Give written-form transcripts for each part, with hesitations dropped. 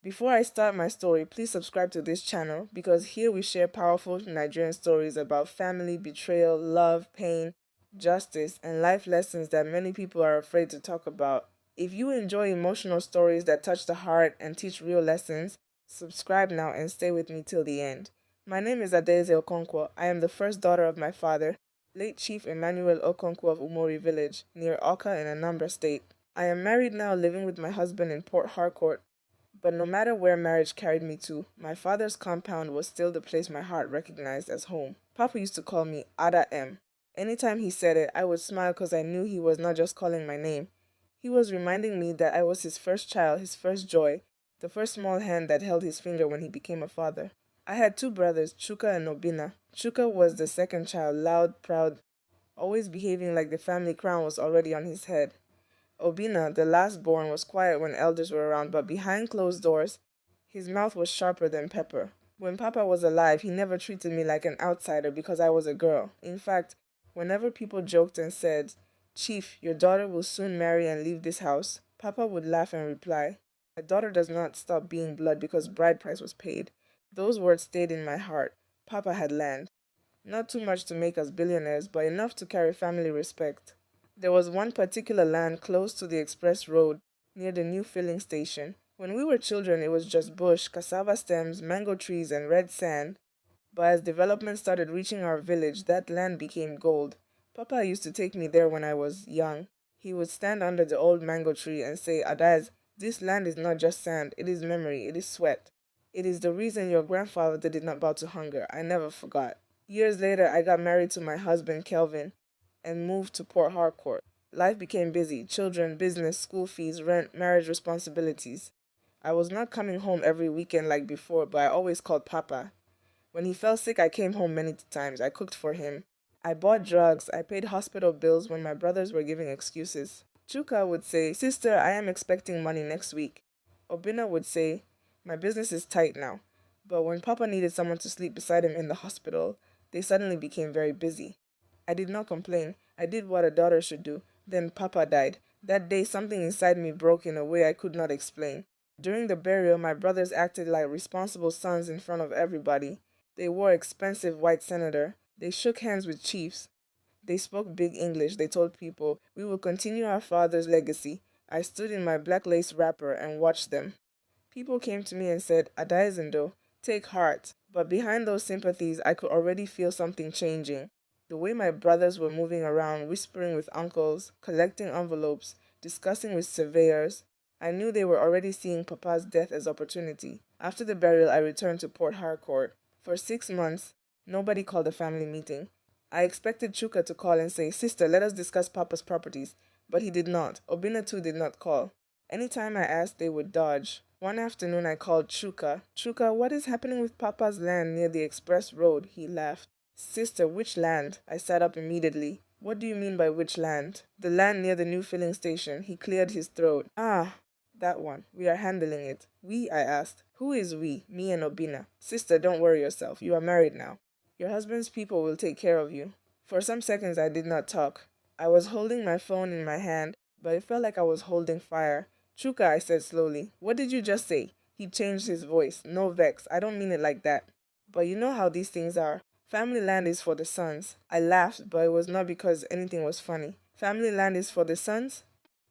Before I start my story, please subscribe to this channel because here we share powerful Nigerian stories about family, betrayal, love, pain, justice, and life lessons that many people are afraid to talk about. If you enjoy emotional stories that touch the heart and teach real lessons, subscribe now and stay with me till the end. My name is Adaeze Okonkwo. I am the first daughter of my father, late Chief Emmanuel Okonkwo of Umori village, near Awka in Anambra State. I am married now, living with my husband in Port Harcourt, but no matter where marriage carried me to, my father's compound was still the place my heart recognized as home. Papa used to call me Ada M. Anytime he said it, I would smile because I knew he was not just calling my name. He was reminding me that I was his first child, his first joy, the first small hand that held his finger when he became a father. I had two brothers, Chuka and Obina. Chuka was the second child, loud, proud, always behaving like the family crown was already on his head. Obina, the last born, was quiet when elders were around, but behind closed doors, his mouth was sharper than pepper. When Papa was alive, he never treated me like an outsider because I was a girl. In fact, whenever people joked and said, "Chief, your daughter will soon marry and leave this house," Papa would laugh and reply, "A daughter does not stop being blood because bride price was paid." Those words stayed in my heart. Papa had land. Not too much to make us billionaires, but enough to carry family respect. There was one particular land close to the express road near the new filling station. When we were children, it was just bush, cassava stems, mango trees, and red sand. But as development started reaching our village, that land became gold. Papa used to take me there when I was young. He would stand under the old mango tree and say, "Adaeze, this land is not just sand, it is memory, it is sweat. It is the reason your grandfather did not bow to hunger. I never forgot." Years later, I got married to my husband, Kelvin, and moved to Port Harcourt. Life became busy: children, business, school fees, rent, marriage responsibilities. I was not coming home every weekend like before, but I always called Papa. When he fell sick, I came home many times. I cooked for him. I bought drugs. I paid hospital bills when my brothers were giving excuses. Chuka would say, "Sister, I am expecting money next week." Obina would say, "My business is tight now." But when Papa needed someone to sleep beside him in the hospital, they suddenly became very busy. I did not complain. I did what a daughter should do. Then Papa died. That day, something inside me broke in a way I could not explain. During the burial, my brothers acted like responsible sons in front of everybody. They wore expensive white senator. They shook hands with chiefs. They spoke big English. They told people, "We will continue our father's legacy." I stood in my black lace wrapper and watched them. People came to me and said, "Adaeze, take heart." But behind those sympathies, I could already feel something changing. The way my brothers were moving around, whispering with uncles, collecting envelopes, discussing with surveyors, I knew they were already seeing Papa's death as opportunity. After the burial, I returned to Port Harcourt. For 6 months, nobody called a family meeting. I expected Chuka to call and say, "Sister, let us discuss Papa's properties." But he did not. Obina too did not call. Anytime I asked, they would dodge. One afternoon, I called Chuka. "Chuka, what is happening with Papa's land near the express road?" He laughed. "Sister, which land?" I sat up immediately. "What do you mean by which land?" "The land near the new filling station." He cleared his throat. "Ah, that one. We are handling it." "We?" I asked. "Who is we?" "Me and Obina." "Sister, don't worry yourself. You are married now. Your husband's people will take care of you." For some seconds, I did not talk. I was holding my phone in my hand, but it felt like I was holding fire. "Chuka," I said slowly, "what did you just say?" He changed his voice. "No vex. I don't mean it like that. But you know how these things are. Family land is for the sons." I laughed, but it was not because anything was funny. "Family land is for the sons?"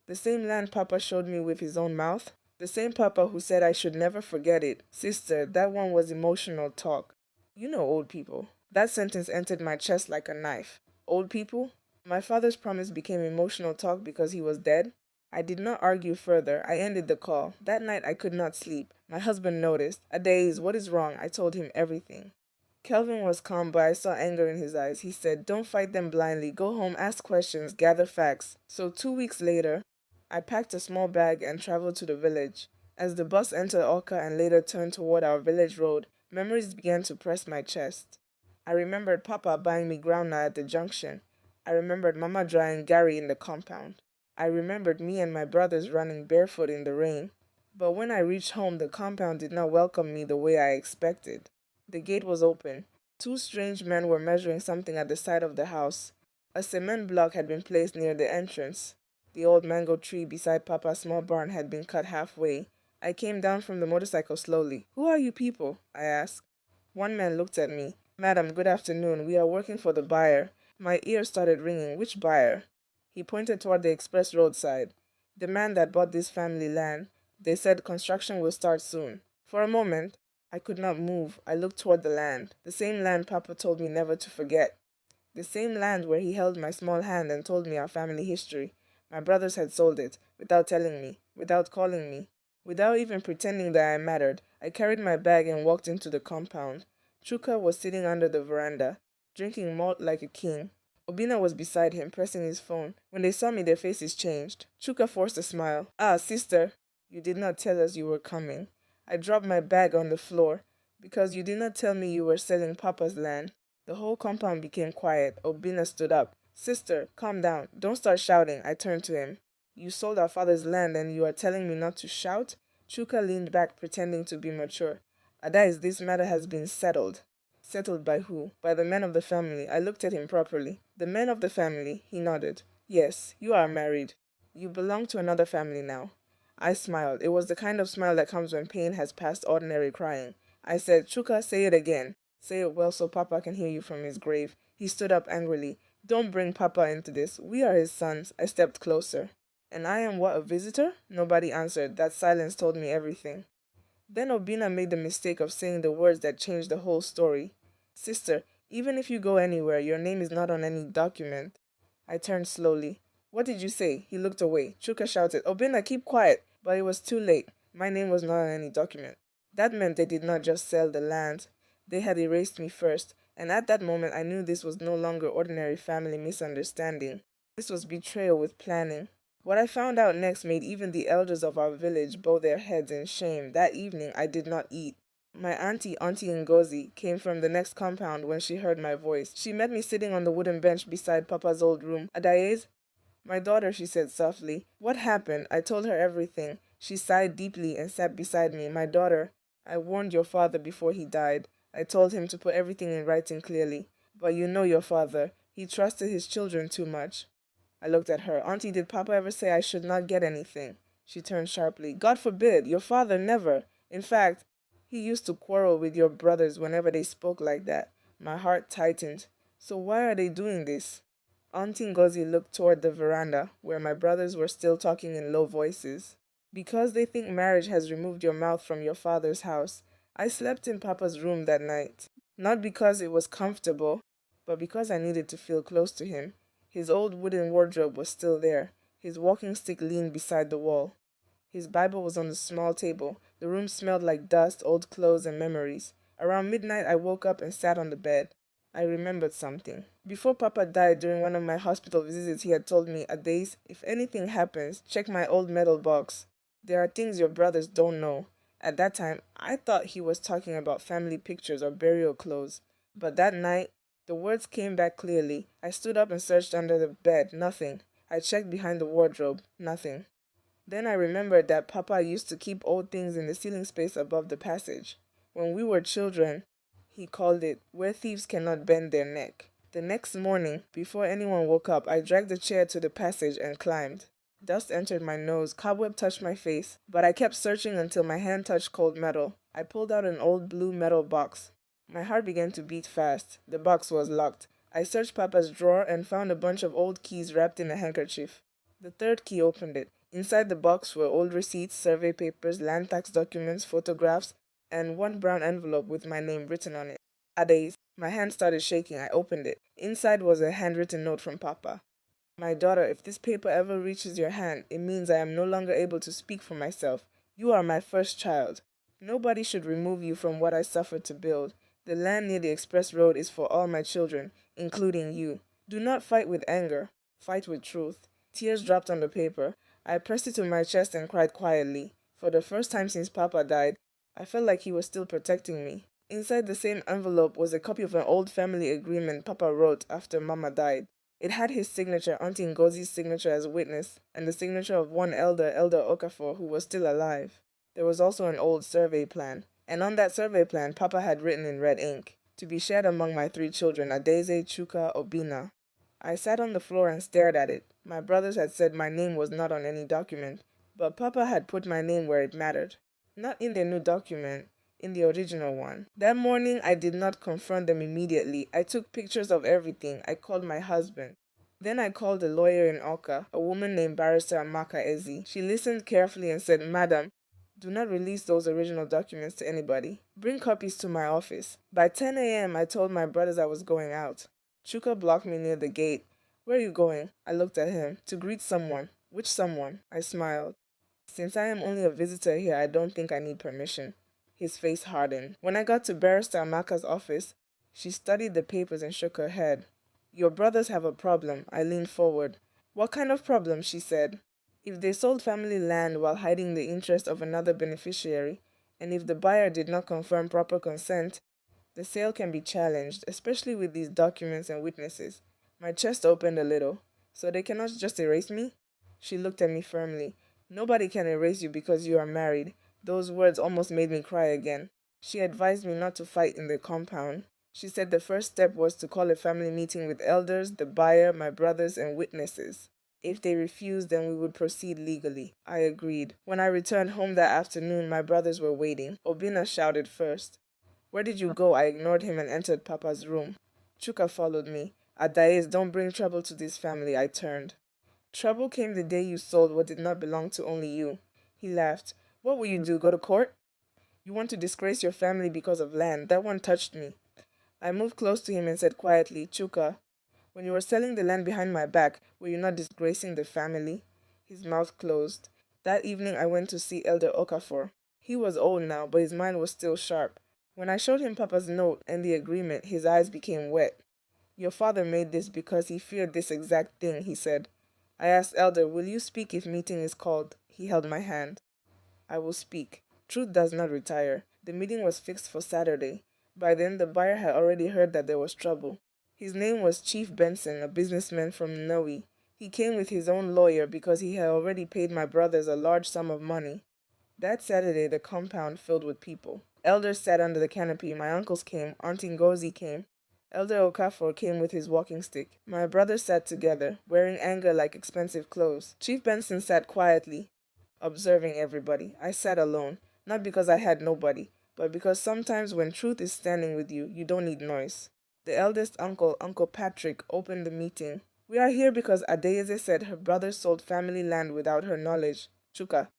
"The same land Papa showed me with his own mouth. The same Papa who said I should never forget it." "Sister, that one was emotional talk. You know old people." That sentence entered my chest like a knife. Old people? My father's promise became emotional talk because he was dead? I did not argue further. I ended the call. That night I could not sleep. My husband noticed. "Adaeze, what is wrong?" I told him everything. Kelvin was calm, but I saw anger in his eyes. He said, "Don't fight them blindly. Go home, ask questions, gather facts." So 2 weeks later, I packed a small bag and traveled to the village. As the bus entered Oka and later turned toward our village road, memories began to press my chest. I remembered Papa buying me groundnut at the junction. I remembered Mama drying Gary in the compound. I remembered me and my brothers running barefoot in the rain. But when I reached home, the compound did not welcome me the way I expected. The gate was open. Two strange men were measuring something at the side of the house. A cement block had been placed near the entrance. The old mango tree beside Papa's small barn had been cut halfway. I came down from the motorcycle slowly. "Who are you people?" I asked. One man looked at me. "Madam, good afternoon. We are working for the buyer." My ears started ringing. "Which buyer?" He pointed toward the express roadside. "The man that bought this family land. They said construction will start soon." For a moment, I could not move. I looked toward the land. The same land Papa told me never to forget. The same land where he held my small hand and told me our family history. My brothers had sold it, without telling me, without calling me, without even pretending that I mattered. I carried my bag and walked into the compound. Chuka was sitting under the veranda, drinking malt like a king. Obina was beside him, pressing his phone. When they saw me, their faces changed. Chuka forced a smile. "Ah, sister, you did not tell us you were coming." I dropped my bag on the floor. "Because you did not tell me you were selling Papa's land." The whole compound became quiet. Obina stood up. "Sister, calm down. Don't start shouting." I turned to him. "You sold our father's land and you are telling me not to shout?" Chuka leaned back, pretending to be mature. "Adaeze, this matter has been settled." "Settled by who?" "By the men of the family." I looked at him properly. "The men of the family?" He nodded. "Yes, you are married. You belong to another family now." I smiled. It was the kind of smile that comes when pain has passed ordinary crying. I said, "Chuka, say it again. Say it well so Papa can hear you from his grave." He stood up angrily. "Don't bring Papa into this. We are his sons." I stepped closer. "And I am what, a visitor?" Nobody answered. That silence told me everything. Then Obina made the mistake of saying the words that changed the whole story. "Sister, even if you go anywhere, your name is not on any document." I turned slowly. "What did you say?" He looked away. Chuka shouted, "Obina, keep quiet." But it was too late. My name was not on any document. That meant they did not just sell the land. They had erased me first. And at that moment, I knew this was no longer ordinary family misunderstanding. This was betrayal with planning. What I found out next made even the elders of our village bow their heads in shame. That evening, I did not eat. My Auntie Ngozi, came from the next compound when she heard my voice. She met me sitting on the wooden bench beside Papa's old room. "Adaeze?" "My daughter," she said softly. "What happened?" I told her everything. She sighed deeply and sat beside me. "My daughter, I warned your father before he died. I told him to put everything in writing clearly. But you know your father. He trusted his children too much." I looked at her. "Auntie, did Papa ever say I should not get anything?" She turned sharply. "God forbid! Your father never. In fact, he used to quarrel with your brothers whenever they spoke like that." My heart tightened. "So why are they doing this?" Auntie Ngozi looked toward the veranda, where my brothers were still talking in low voices. "Because they think marriage has removed your mouth from your father's house." I slept in Papa's room that night. Not because it was comfortable, but because I needed to feel close to him. His old wooden wardrobe was still there. His walking stick leaned beside the wall. His Bible was on the small table. The room smelled like dust, old clothes, and memories. Around midnight, I woke up and sat on the bed. I remembered something. Before Papa died during one of my hospital visits, he had told me, "Adaeze, if anything happens, check my old metal box. There are things your brothers don't know." At that time, I thought he was talking about family pictures or burial clothes. But that night, the words came back clearly. I stood up and searched under the bed. Nothing. I checked behind the wardrobe. Nothing. Then I remembered that Papa used to keep old things in the ceiling space above the passage. When we were children, he called it "where thieves cannot bend their neck." The next morning, before anyone woke up, I dragged the chair to the passage and climbed. Dust entered my nose, cobweb touched my face, but I kept searching until my hand touched cold metal. I pulled out an old blue metal box. My heart began to beat fast. The box was locked. I searched Papa's drawer and found a bunch of old keys wrapped in a handkerchief. The third key opened it. Inside the box were old receipts, survey papers, land tax documents, photographs, and one brown envelope with my name written on it. "Adaeze." My hand started shaking. I opened it. Inside was a handwritten note from Papa. "My daughter, if this paper ever reaches your hand, it means I am no longer able to speak for myself. You are my first child. Nobody should remove you from what I suffered to build. The land near the express road is for all my children, including you. Do not fight with anger. Fight with truth." Tears dropped on the paper. I pressed it to my chest and cried quietly. For the first time since Papa died, I felt like he was still protecting me. Inside the same envelope was a copy of an old family agreement Papa wrote after Mama died. It had his signature, Auntie Ngozi's signature as witness, and the signature of one elder, Elder Okafor, who was still alive. There was also an old survey plan, and on that survey plan, Papa had written in red ink, "To be shared among my three children, Adaeze, Chuka, Obina." I sat on the floor and stared at it. My brothers had said my name was not on any document, but Papa had put my name where it mattered. Not in their new document, in the original one. That morning, I did not confront them immediately. I took pictures of everything. I called my husband. Then I called a lawyer in Oka, a woman named Barrister Adaeze. She listened carefully and said, Madam, do not release those original documents to anybody. Bring copies to my office. By 10 a.m., I told my brothers I was going out. Chuka blocked me near the gate. Where are you going? I looked at him. To greet someone. Which someone? I smiled. Since I am only a visitor here, I don't think I need permission. His face hardened. When I got to Barrister Amaka's office, she studied the papers and shook her head. Your brothers have a problem. I leaned forward. What kind of problem? She said. If they sold family land while hiding the interest of another beneficiary, and if the buyer did not confirm proper consent, the sale can be challenged, especially with these documents and witnesses. My chest opened a little. So they cannot just erase me? She looked at me firmly. Nobody can erase you because you are married. Those words almost made me cry again. She advised me not to fight in the compound. She said the first step was to call a family meeting with elders, the buyer, my brothers, and witnesses. If they refused, then we would proceed legally. I agreed. When I returned home that afternoon, my brothers were waiting. Obina shouted first. Where did you go? I ignored him and entered Papa's room. Chuka followed me. Adaeze, don't bring trouble to this family. I turned. Trouble came the day you sold what did not belong to only you. He laughed. What will you do, go to court? You want to disgrace your family because of land. That one touched me. I moved close to him and said quietly, Chuka, when you were selling the land behind my back, were you not disgracing the family? His mouth closed. That evening I went to see Elder Okafor. He was old now, but his mind was still sharp. When I showed him Papa's note and the agreement, his eyes became wet. Your father made this because he feared this exact thing, he said. I asked Elder, will you speak if meeting is called? He held my hand. I will speak. Truth does not retire. The meeting was fixed for Saturday. By then, the buyer had already heard that there was trouble. His name was Chief Benson, a businessman from Nollywood. He came with his own lawyer because he had already paid my brothers a large sum of money. That Saturday, the compound filled with people. Elders sat under the canopy. My uncles came. Auntie Ngozi came. Elder Okafor came with his walking stick. My brothers sat together, wearing anger like expensive clothes. Chief Benson sat quietly, observing everybody. I sat alone, not because I had nobody, but because sometimes when truth is standing with you, you don't need noise. The eldest uncle, Uncle Patrick, opened the meeting. We are here because Adaeze said her brother sold family land without her knowledge. Chuka,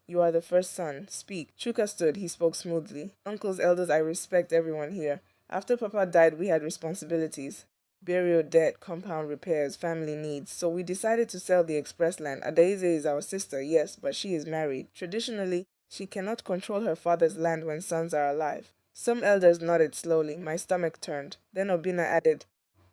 you are the first son. Speak. Chuka stood. He spoke smoothly. Uncles, elders, I respect everyone here. After Papa died, we had responsibilities. Burial debt, compound repairs, family needs. So we decided to sell the express land. Adaeze is our sister, yes, but she is married. Traditionally, she cannot control her father's land when sons are alive. Some elders nodded slowly. My stomach turned. Then Obina added,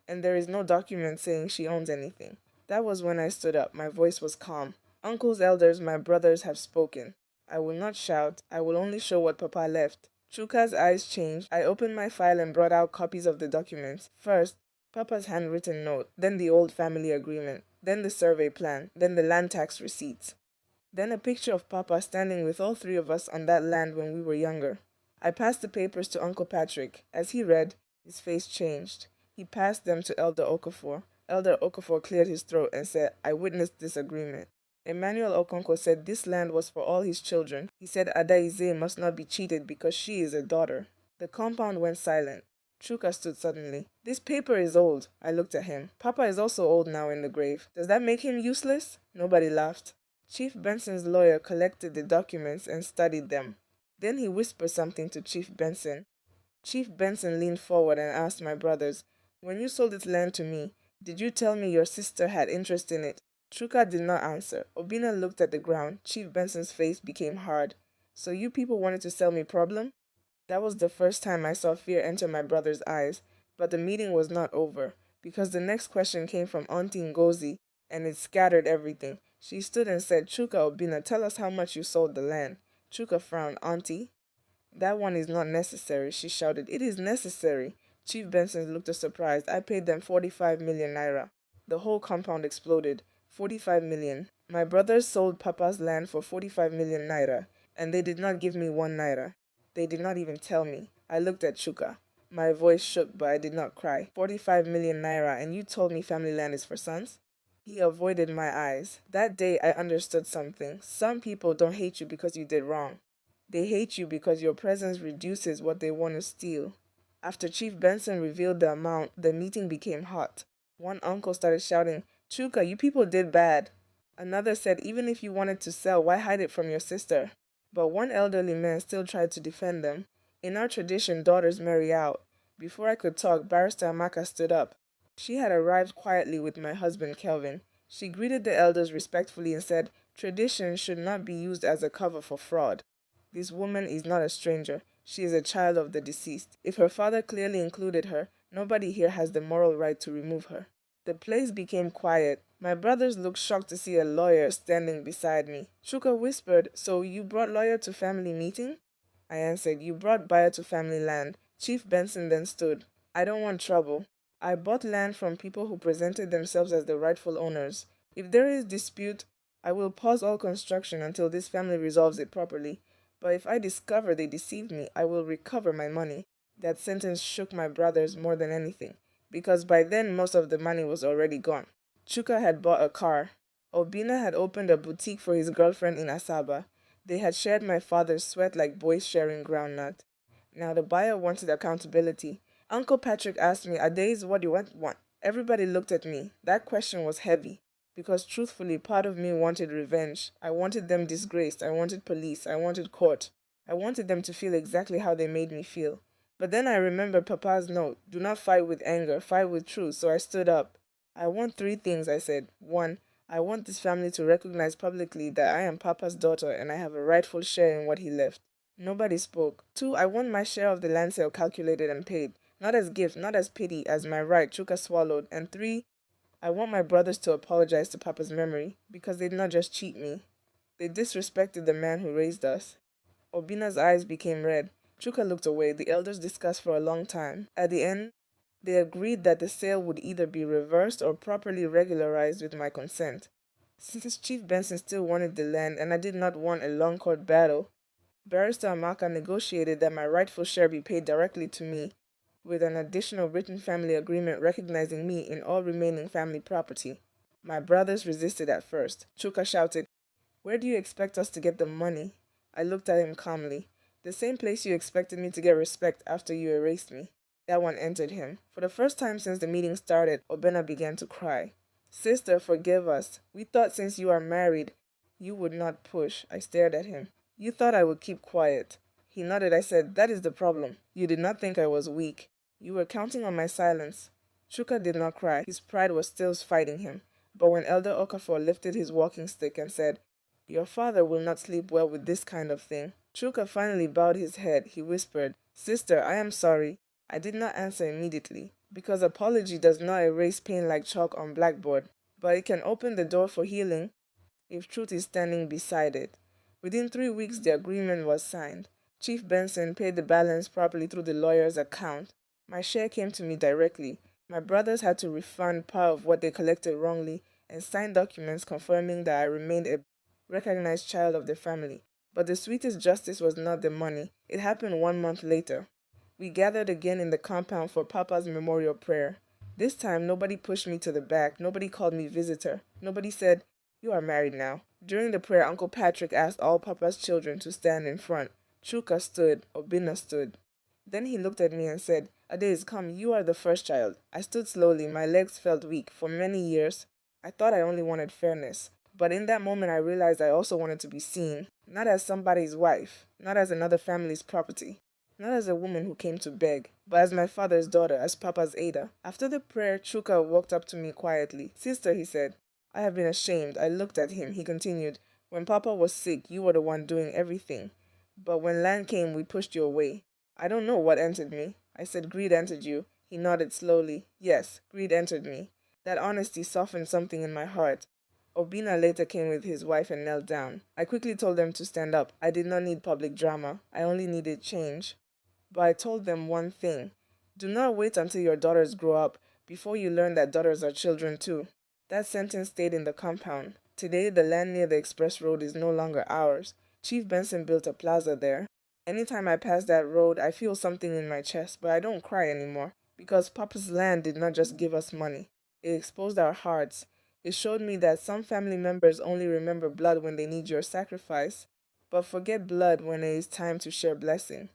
and there is no document saying she owns anything. That was when I stood up. My voice was calm. Uncles, elders, my brothers have spoken. I will not shout. I will only show what Papa left. Chuka's eyes changed. I opened my file and brought out copies of the documents. First, Papa's handwritten note, then the old family agreement, then the survey plan, then the land tax receipts. Then a picture of Papa standing with all three of us on that land when we were younger. I passed the papers to Uncle Patrick. As he read, his face changed. He passed them to Elder Okafor. Elder Okafor cleared his throat and said, I witnessed this agreement. Emmanuel Okonkwo said this land was for all his children. He said Adaeze must not be cheated because she is a daughter. The compound went silent. Chuka stood suddenly. This paper is old. I looked at him. Papa is also old now in the grave. Does that make him useless? Nobody laughed. Chief Benson's lawyer collected the documents and studied them. Then he whispered something to Chief Benson. Chief Benson leaned forward and asked my brothers, when you sold this land to me, did you tell me your sister had interest in it? Chuka did not answer. Obina looked at the ground. Chief Benson's face became hard. So you people wanted to sell me problem? That was the first time I saw fear enter my brother's eyes. But the meeting was not over, because the next question came from Auntie Ngozi, and it scattered everything. She stood and said, Chuka, Obina, tell us how much you sold the land. Chuka frowned. Auntie? That one is not necessary, she shouted. It is necessary. Chief Benson looked surprised. I paid them 45 million naira. The whole compound exploded. 45 million. My brothers sold Papa's land for 45 million naira, and they did not give me 1 naira. They did not even tell me. I looked at Chuka. My voice shook, but I did not cry. 45 million naira, and you told me family land is for sons? He avoided my eyes. That day I understood something. Some people don't hate you because you did wrong. They hate you because your presence reduces what they want to steal. After Chief Benson revealed the amount, the meeting became hot. One uncle started shouting, Chuka, you people did bad. Another said, even if you wanted to sell, why hide it from your sister? But one elderly man still tried to defend them. In our tradition, daughters marry out. Before I could talk, Barrister Amaka stood up. She had arrived quietly with my husband, Kelvin. She greeted the elders respectfully and said, tradition should not be used as a cover for fraud. This woman is not a stranger. She is a child of the deceased. If her father clearly included her, nobody here has the moral right to remove her. The place became quiet. My brothers looked shocked to see a lawyer standing beside me. Chuka whispered, so you brought lawyer to family meeting? I answered, you brought buyer to family land. Chief Benson then stood. I don't want trouble. I bought land from people who presented themselves as the rightful owners. If there is dispute, I will pause all construction until this family resolves it properly. But if I discover they deceived me, I will recover my money. That sentence shook my brothers more than anything, because by then most of the money was already gone. Chuka had bought a car. Obina had opened a boutique for his girlfriend in Asaba. They had shared my father's sweat like boys sharing groundnut. Now the buyer wanted accountability. Uncle Patrick asked me, Adaeze, what do you want? Everybody looked at me. That question was heavy. Because truthfully, part of me wanted revenge. I wanted them disgraced. I wanted police. I wanted court. I wanted them to feel exactly how they made me feel. But then I remembered Papa's note. Do not fight with anger. Fight with truth. So I stood up. I want three things, I said. One, I want this family to recognize publicly that I am Papa's daughter and I have a rightful share in what he left. Nobody spoke. Two, I want my share of the land sale calculated and paid. Not as gift, not as pity, as my right, Chuka swallowed. And three, I want my brothers to apologize to Papa's memory, because they did not just cheat me. They disrespected the man who raised us. Obina's eyes became red. Chuka looked away. The elders discussed for a long time. At the end, they agreed that the sale would either be reversed or properly regularized with my consent. Since Chief Benson still wanted the land and I did not want a long court battle, Barrister Amaka negotiated that my rightful share be paid directly to me, with an additional written family agreement recognizing me in all remaining family property. My brothers resisted at first. Chuka shouted, where do you expect us to get the money? I looked at him calmly. The same place you expected me to get respect after you erased me. That one entered him. For the first time since the meeting started, Obena began to cry. Sister, forgive us. We thought since you are married, you would not push. I stared at him. You thought I would keep quiet. He nodded. I said, that is the problem. You did not think I was weak. You were counting on my silence. Chuka did not cry. His pride was still fighting him. But when Elder Okafor lifted his walking stick and said, your father will not sleep well with this kind of thing, Chuka finally bowed his head. He whispered, Sister, I am sorry. I did not answer immediately, because apology does not erase pain like chalk on blackboard, but it can open the door for healing if truth is standing beside it. Within 3 weeks, the agreement was signed. Chief Benson paid the balance properly through the lawyer's account. My share came to me directly. My brothers had to refund part of what they collected wrongly and sign documents confirming that I remained a recognized child of the family. But the sweetest justice was not the money. It happened 1 month later. We gathered again in the compound for Papa's memorial prayer. This time, nobody pushed me to the back. Nobody called me visitor. Nobody said, you are married now. During the prayer, Uncle Patrick asked all Papa's children to stand in front. Chuka stood. Obina stood. Then he looked at me and said, Adaeze, come, you are the first child. I stood slowly. My legs felt weak. For many years, I thought I only wanted fairness. But in that moment, I realized I also wanted to be seen. Not as somebody's wife. Not as another family's property. Not as a woman who came to beg, but as my father's daughter, as Papa's Ada. After the prayer, Chuka walked up to me quietly. Sister, he said, I have been ashamed. I looked at him. He continued, when Papa was sick, you were the one doing everything. But when land came, we pushed you away. I don't know what entered me. I said, greed entered you. He nodded slowly. Yes, greed entered me. That honesty softened something in my heart. Obina later came with his wife and knelt down. I quickly told them to stand up. I did not need public drama. I only needed change. But I told them one thing. Do not wait until your daughters grow up before you learn that daughters are children too. That sentence stayed in the compound. Today, the land near the express road is no longer ours. Chief Benson built a plaza there. Anytime I pass that road, I feel something in my chest, but I don't cry anymore. Because Papa's land did not just give us money. It exposed our hearts. It showed me that some family members only remember blood when they need your sacrifice. but forget blood when it is time to share blessing.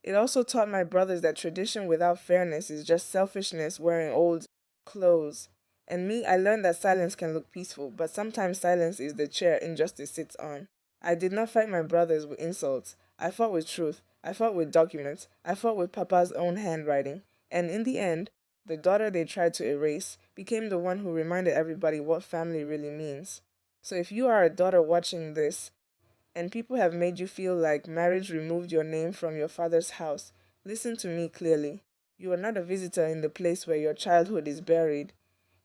It also taught my brothers that tradition without fairness is just selfishness wearing old clothes. And me, I learned that silence can look peaceful, but sometimes silence is the chair injustice sits on. I did not fight my brothers with insults. I fought with truth. I fought with documents. I fought with Papa's own handwriting. And in the end, the daughter they tried to erase became the one who reminded everybody what family really means. So if you are a daughter watching this, and people have made you feel like marriage removed your name from your father's house, listen to me clearly. You are not a visitor in the place where your childhood is buried.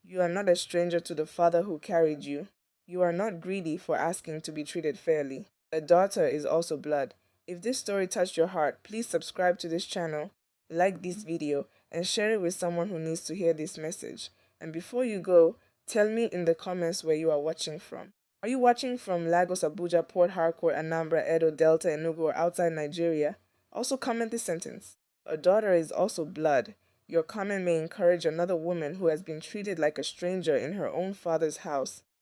You are not a stranger to the father who carried you. You are not greedy for asking to be treated fairly. A daughter is also blood. If this story touched your heart, please subscribe to this channel, like this video, and share it with someone who needs to hear this message. And before you go, tell me in the comments where you are watching from. Are you watching from Lagos, Abuja, Port Harcourt, Anambra, Edo, Delta, Enugu, or outside Nigeria? Also comment this sentence. A daughter is also blood. Your comment may encourage another woman who has been treated like a stranger in her own father's house